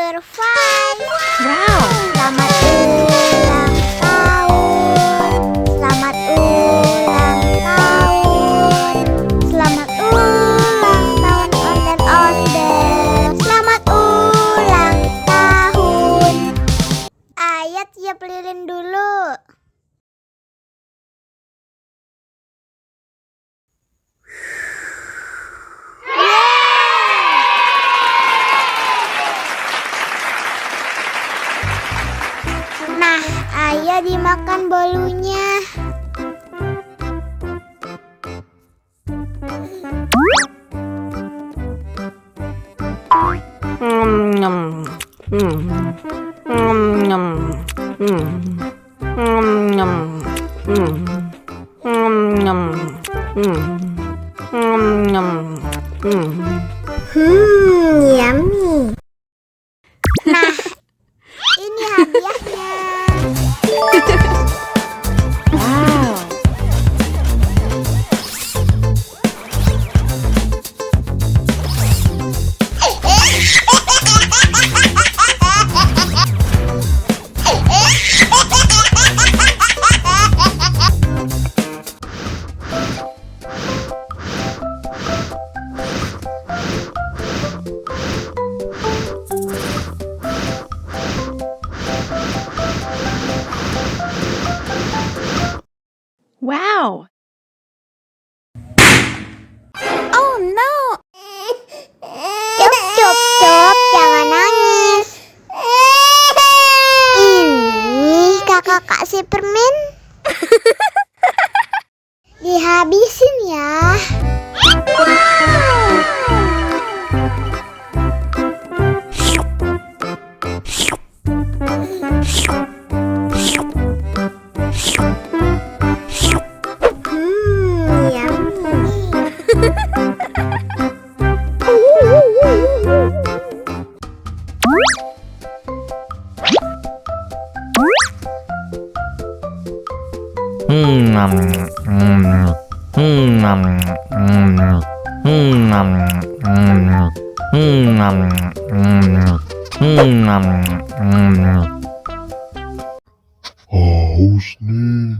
survive. Wow. Selamat ulang tahun. Selamat ulang tahun. Selamat ulang tahun onde-onde. Selamat ulang tahun. Ayat tiup lilin dulu. Nah, ayo dimakan bolunya. Nyam. Nyam. Nyam. Nyam. Nyam. Yummy. Nah, ini hadiahnya. Wow. Wow. Oh no. Cup, jangan nangis. Ini kakak kasih permen. Dihabisin ya. Haus nih.